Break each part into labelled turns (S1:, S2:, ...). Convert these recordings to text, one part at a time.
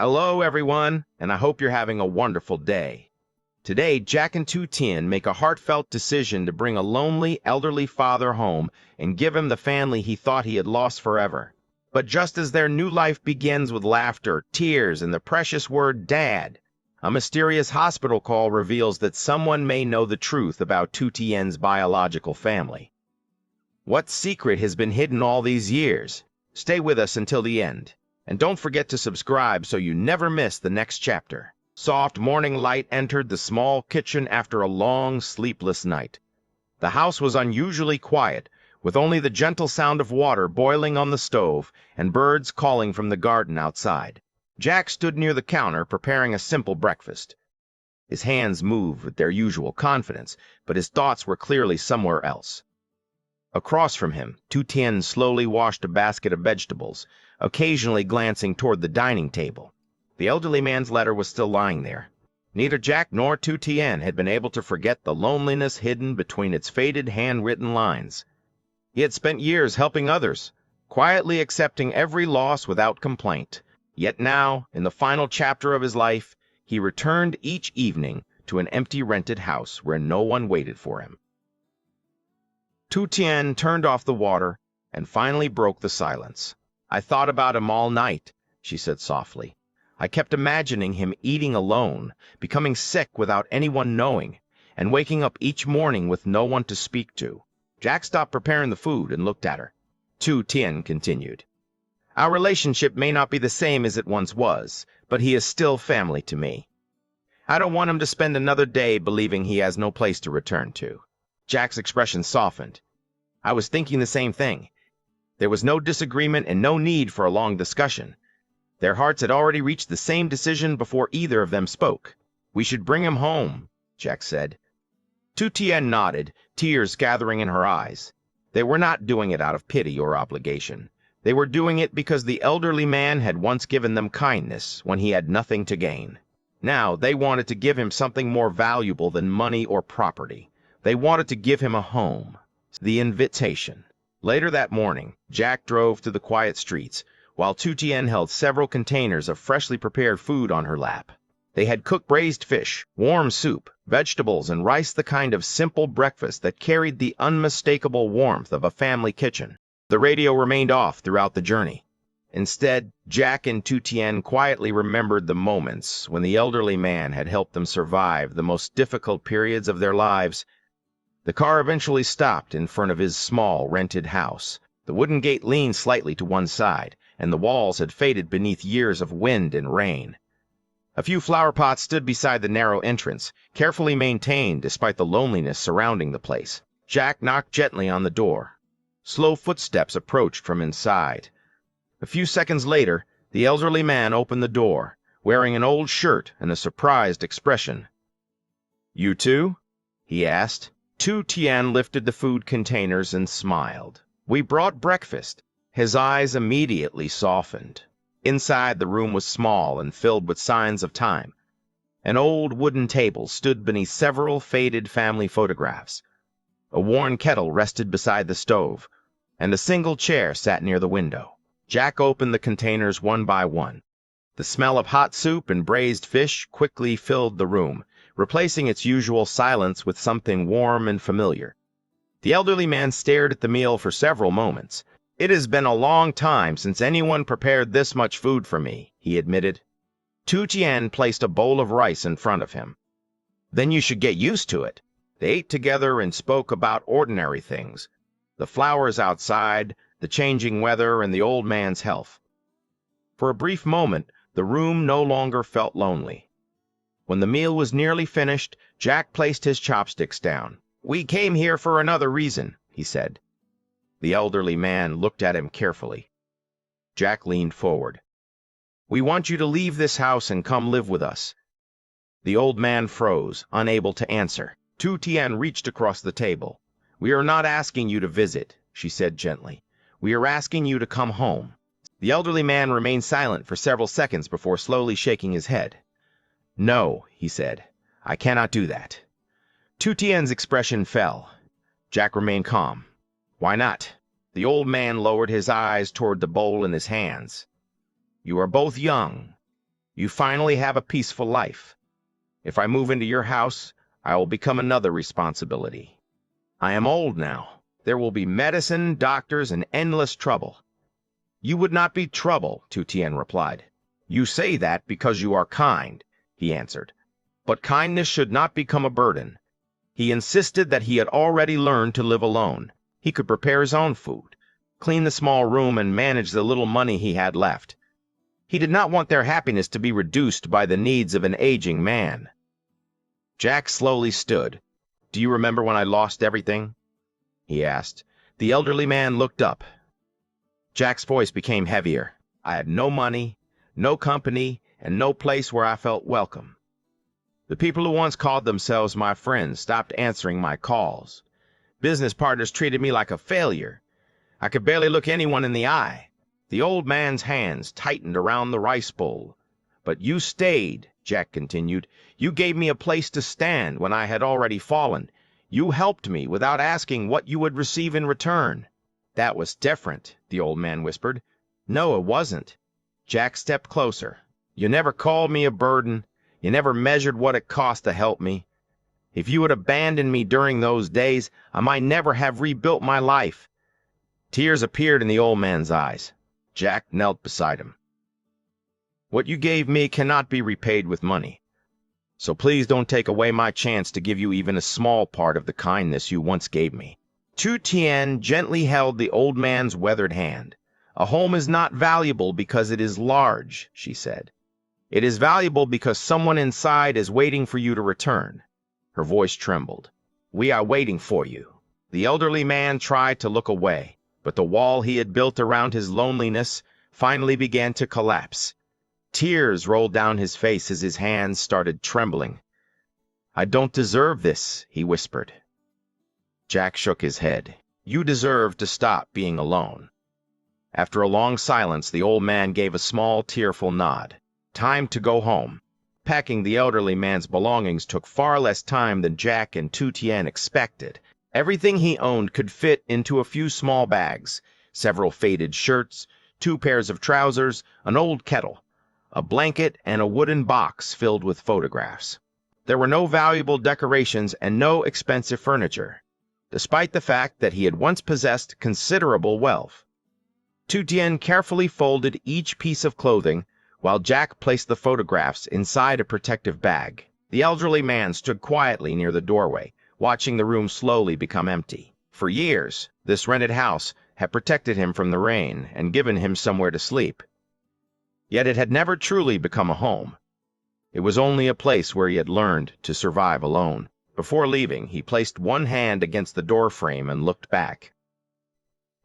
S1: Hello, everyone, and I hope you're having a wonderful day. Today, Jack and Tu Tien make a heartfelt decision to bring a lonely, elderly father home and give him the family he thought he had lost forever. But just as their new life begins with laughter, tears, and the precious word Dad, a mysterious hospital call reveals that someone may know the truth about Tu Tien's biological family. What secret has been hidden all these years? Stay with us until the end. And don't forget to subscribe so you never miss the next chapter. Soft morning light entered the small kitchen after a long, sleepless night. The house was unusually quiet, with only the gentle sound of water boiling on the stove and birds calling from the garden outside. Jack stood near the counter preparing a simple breakfast. His hands moved with their usual confidence, but his thoughts were clearly somewhere else. Across from him, Tu Tien slowly washed a basket of vegetables, occasionally glancing toward the dining table. The elderly man's letter was still lying there. Neither Jack nor Tu Tien had been able to forget the loneliness hidden between its faded handwritten lines. He had spent years helping others, quietly accepting every loss without complaint. Yet now, in the final chapter of his life, he returned each evening to an empty rented house where no one waited for him. Tu Tien turned off the water and finally broke the silence. "I thought about him all night," she said softly. "I kept imagining him eating alone, becoming sick without anyone knowing, and waking up each morning with no one to speak to." Jack stopped preparing the food and looked at her. Tu Tien continued, "Our relationship may not be the same as it once was, but he is still family to me. I don't want him to spend another day believing he has no place to return to." Jack's expression softened. "I was thinking the same thing." There was no disagreement and no need for a long discussion. Their hearts had already reached the same decision before either of them spoke. "We should bring him home," Jack said. Tu Tien nodded, tears gathering in her eyes. They were not doing it out of pity or obligation. They were doing it because the elderly man had once given them kindness when he had nothing to gain. Now they wanted to give him something more valuable than money or property. They wanted to give him a home. The invitation. Later that morning, Jack drove through the quiet streets, while Tu Tien held several containers of freshly prepared food on her lap. They had cooked braised fish, warm soup, vegetables, and rice, the kind of simple breakfast that carried the unmistakable warmth of a family kitchen. The radio remained off throughout the journey. Instead, Jack and Tu Tien quietly remembered the moments when the elderly man had helped them survive the most difficult periods of their lives. The car eventually stopped in front of his small, rented house. The wooden gate leaned slightly to one side, and the walls had faded beneath years of wind and rain. A few flower pots stood beside the narrow entrance, carefully maintained despite the loneliness surrounding the place. Jack knocked gently on the door. Slow footsteps approached from inside. A few seconds later, the elderly man opened the door, wearing an old shirt and a surprised expression. "You too?" he asked. Tu Tien lifted the food containers and smiled. "We brought breakfast." His eyes immediately softened. Inside, the room was small and filled with signs of time. An old wooden table stood beneath several faded family photographs. A worn kettle rested beside the stove, and a single chair sat near the window. Jack opened the containers one by one. The smell of hot soup and braised fish quickly filled the room, replacing its usual silence with something warm and familiar. The elderly man stared at the meal for several moments. "It has been a long time since anyone prepared this much food for me," he admitted. Tu Tien placed a bowl of rice in front of him. "Then you should get used to it." They ate together and spoke about ordinary things: the flowers outside, the changing weather, and the old man's health. For a brief moment, the room no longer felt lonely. When the meal was nearly finished, Jack placed his chopsticks down. "We came here for another reason," he said. The elderly man looked at him carefully. Jack leaned forward. "We want you to leave this house and come live with us." The old man froze, unable to answer. Tu Tien reached across the table. "We are not asking you to visit," she said gently. "We are asking you to come home." The elderly man remained silent for several seconds before slowly shaking his head. "No," he said, "I cannot do that." Tu Tien's expression fell. Jack remained calm. "Why not?" The old man lowered his eyes toward the bowl in his hands. "You are both young. You finally have a peaceful life. If I move into your house, I will become another responsibility. I am old now. There will be medicine, doctors, and endless trouble. You would not be trouble, Tu Tien replied. You say that because you are kind, he answered. But kindness should not become a burden. He insisted that he had already learned to live alone. He could prepare his own food, clean the small room, and manage the little money he had left. He did not want their happiness to be reduced by the needs of an aging man. Jack slowly stood. Do you remember when I lost everything? He asked. The elderly man looked up. Jack's voice became heavier. I had no money, no company, and no place where I felt welcome. The people who once called themselves my friends stopped answering my calls. Business partners treated me like a failure. I could barely look anyone in the eye. The old man's hands tightened around the rice bowl. But you stayed, Jack continued. You gave me a place to stand when I had already fallen. You helped me without asking what you would receive in return. That was different, the old man whispered. No, it wasn't. Jack stepped closer. You never called me a burden. You never measured what it cost to help me. If you had abandoned me during those days, I might never have rebuilt my life. Tears appeared in the old man's eyes. Jack knelt beside him. What you gave me cannot be repaid with money. So please don't take away my chance to give you even a small part of the kindness you once gave me. Tu Tien gently held the old man's weathered hand. A home is not valuable because it is large, she said. It is valuable because someone inside is waiting for you to return. Her voice trembled. We are waiting for you. The elderly man tried to look away, but the wall he had built around his loneliness finally began to collapse. Tears rolled down his face as his hands started trembling. I don't deserve this, he whispered. Jack shook his head. You deserve to stop being alone. After a long silence, the old man gave a small, tearful nod. Time to go home. Packing the elderly man's belongings took far less time than Jack and Tu Tien expected. Everything he owned could fit into a few small bags, several faded shirts, 2 pairs of trousers, an old kettle, a blanket, and a wooden box filled with photographs. There were no valuable decorations and no expensive furniture, despite the fact that he had once possessed considerable wealth. Tu Tien carefully folded each piece of clothing, while Jack placed the photographs inside a protective bag. The elderly man stood quietly near the doorway, watching the room slowly become empty. For years, this rented house had protected him from the rain and given him somewhere to sleep. Yet it had never truly become a home. It was only a place where he had learned to survive alone. Before leaving, he placed one hand against the doorframe and looked back.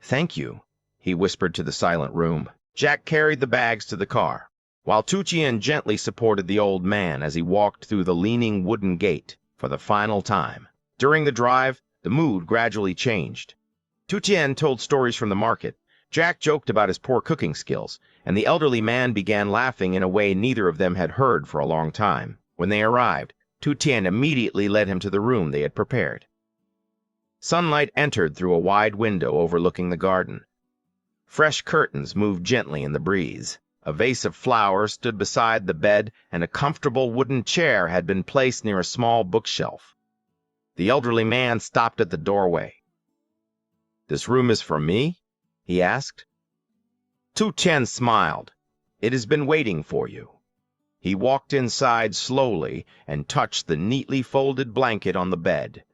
S1: Thank you, he whispered to the silent room. Jack carried the bags to the car, while Tu Tien gently supported the old man as he walked through the leaning wooden gate for the final time. During the drive, the mood gradually changed. Tu Tien told stories from the market, Jack joked about his poor cooking skills, and the elderly man began laughing in a way neither of them had heard for a long time. When they arrived, Tu Tien immediately led him to the room they had prepared. Sunlight entered through a wide window overlooking the garden. Fresh curtains moved gently in the breeze. A vase of flowers stood beside the bed, and a comfortable wooden chair had been placed near a small bookshelf. The elderly man stopped at the doorway. This room is for me? He asked. Tu Tien smiled. It has been waiting for you. He walked inside slowly and touched the neatly folded blanket on the bed.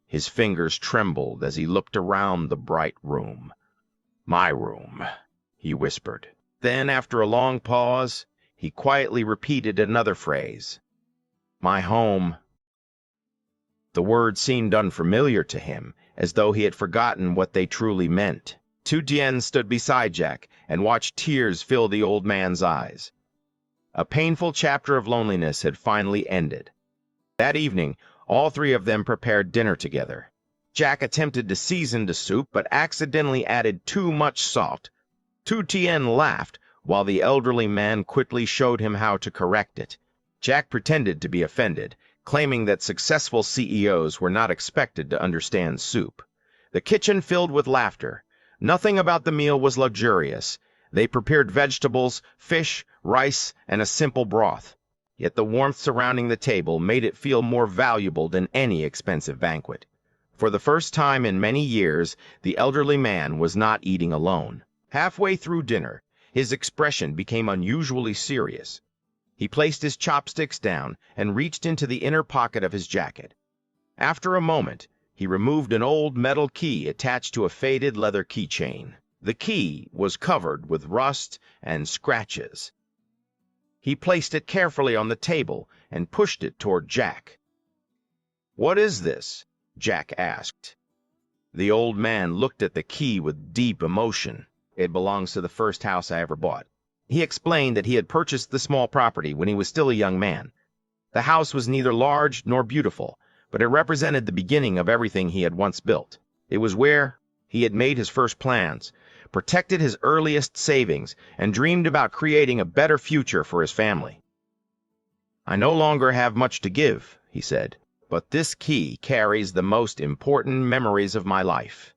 S1: His fingers trembled as he looked around the bright room. My room, he whispered. Then, after a long pause, he quietly repeated another phrase. My home. The words seemed unfamiliar to him, as though he had forgotten what they truly meant. Tu Tien stood beside Jack and watched tears fill the old man's eyes. A painful chapter of loneliness had finally ended. That evening, all 3 of them prepared dinner together. Jack attempted to season the soup, but accidentally added too much salt. Tu Tien laughed, while the elderly man quickly showed him how to correct it. Jack pretended to be offended, claiming that successful CEOs were not expected to understand soup. The kitchen filled with laughter. Nothing about the meal was luxurious. They prepared vegetables, fish, rice, and a simple broth. Yet the warmth surrounding the table made it feel more valuable than any expensive banquet. For the first time in many years, the elderly man was not eating alone. Halfway through dinner, his expression became unusually serious. He placed his chopsticks down and reached into the inner pocket of his jacket. After a moment, he removed an old metal key attached to a faded leather keychain. The key was covered with rust and scratches. He placed it carefully on the table and pushed it toward Jack. "What is this?" Jack asked. The old man looked at the key with deep emotion. "It belongs to the first house I ever bought." He explained that he had purchased the small property when he was still a young man. The house was neither large nor beautiful, but it represented the beginning of everything he had once built. It was where he had made his first plans, protected his earliest savings, and dreamed about creating a better future for his family. "I no longer have much to give," he said, "but this key carries the most important memories of my life."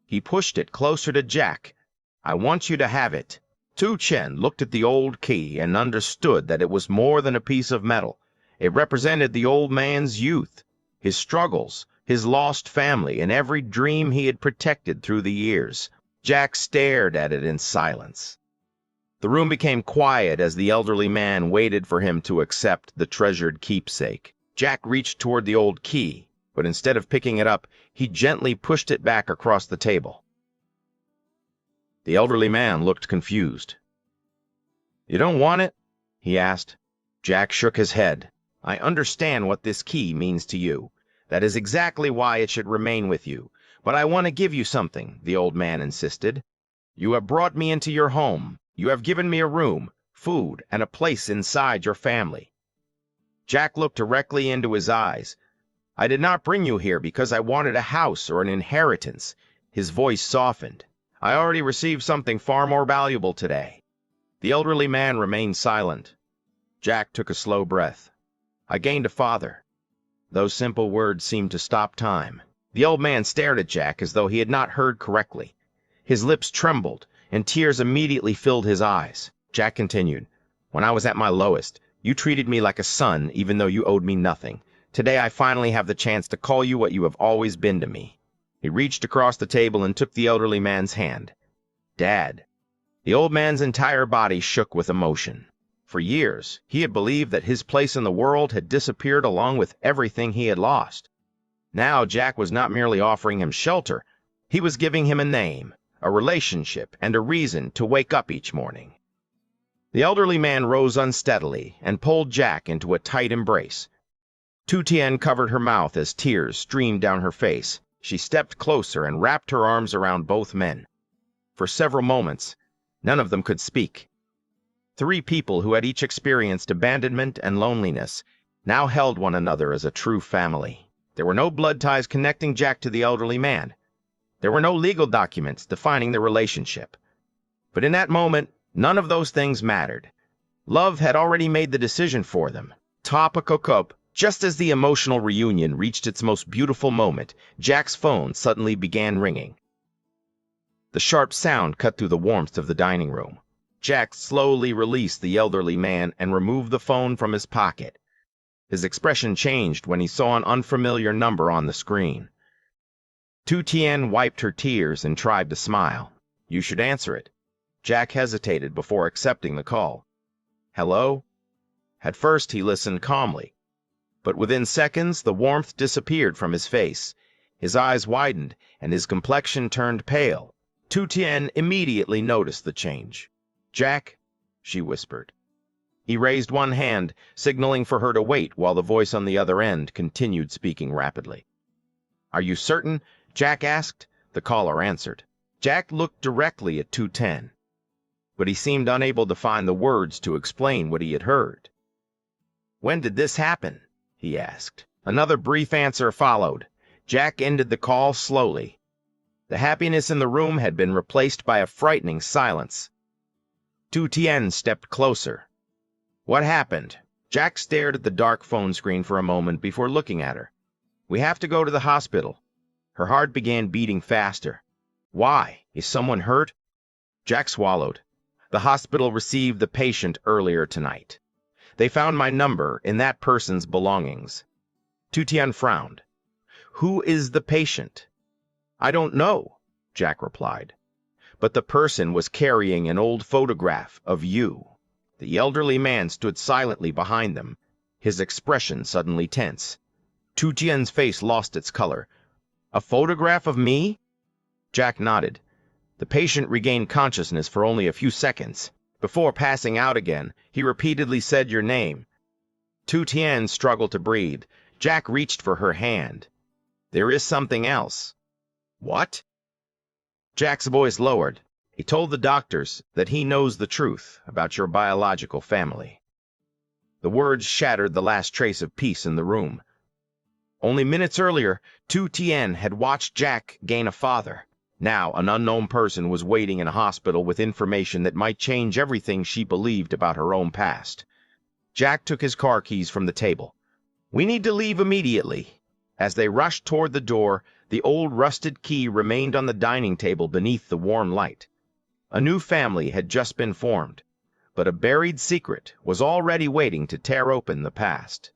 S1: He pushed it closer to Jack. "I want you to have it." Tu Tien looked at the old key and understood that it was more than a piece of metal. It represented the old man's youth, his struggles, his lost family, and every dream he had protected through the years. Jack stared at it in silence. The room became quiet as the elderly man waited for him to accept the treasured keepsake. Jack reached toward the old key, but instead of picking it up, he gently pushed it back across the table. The elderly man looked confused. "You don't want it?" he asked. Jack shook his head. "I understand what this key means to you. That is exactly why it should remain with you. But I want to give you something," the old man insisted. "You have brought me into your home. You have given me a room, food, and a place inside your family." Jack looked directly into his eyes. "I did not bring you here because I wanted a house or an inheritance." His voice softened. "I already received something far more valuable today." The elderly man remained silent. Jack took a slow breath. "I gained a father." Those simple words seemed to stop time. The old man stared at Jack as though he had not heard correctly. His lips trembled, and tears immediately filled his eyes. Jack continued, "When I was at my lowest, you treated me like a son even though you owed me nothing. Today I finally have the chance to call you what you have always been to me." He reached across the table and took the elderly man's hand. "Dad." The old man's entire body shook with emotion. For years, he had believed that his place in the world had disappeared along with everything he had lost. Now Jack was not merely offering him shelter, he was giving him a name, a relationship, and a reason to wake up each morning. The elderly man rose unsteadily and pulled Jack into a tight embrace. Tu Tien covered her mouth as tears streamed down her face. She stepped closer and wrapped her arms around both men. For several moments, none of them could speak. Three people who had each experienced abandonment and loneliness now held one another as a true family. There were no blood ties connecting Jack to the elderly man. There were no legal documents defining their relationship. But in that moment, none of those things mattered. Love had already made the decision for them. Just as the emotional reunion reached its most beautiful moment, Jack's phone suddenly began ringing. The sharp sound cut through the warmth of the dining room. Jack slowly released the elderly man and removed the phone from his pocket. His expression changed when he saw an unfamiliar number on the screen. Tu Tien wiped her tears and tried to smile. "You should answer it." Jack hesitated before accepting the call. "Hello?" At first he listened calmly, but within seconds the warmth disappeared from his face. His eyes widened and his complexion turned pale. Tu Tien immediately noticed the change. "Jack," she whispered. He raised one hand, signaling for her to wait while the voice on the other end continued speaking rapidly. "Are you certain?" Jack asked. The caller answered. Jack looked directly at Tu Tien, but he seemed unable to find the words to explain what he had heard. "When did this happen?" he asked. Another brief answer followed. Jack ended the call slowly. The happiness in the room had been replaced by a frightening silence. Tu Tien stepped closer. "What happened?" Jack stared at the dark phone screen for a moment before looking at her. "We have to go to the hospital." Her heart began beating faster. "Why? Is someone hurt?" Jack swallowed. The hospital received the patient earlier tonight. They found my number in that person's belongings. Tu Tien frowned. Who is the patient? I don't know, Jack replied. But the person was carrying an old photograph of you. The elderly man stood silently behind them, his expression suddenly tense. Tu Tien's face lost its color. A photograph of me? Jack nodded. The patient regained consciousness for only a few seconds. Before passing out again, he repeatedly said your name. Tu Tien struggled to breathe. Jack reached for her hand. There is something else. What? Jack's voice lowered. He told the doctors that he knows the truth about your biological family. The words shattered the last trace of peace in the room. Only minutes earlier, Tu Tien had watched Jack gain a father. Now, an unknown person was waiting in a hospital with information that might change everything she believed about her own past. Jack took his car keys from the table. We need to leave immediately. As they rushed toward the door, the old rusted key remained on the dining table beneath the warm light. A new family had just been formed, but a buried secret was already waiting to tear open the past.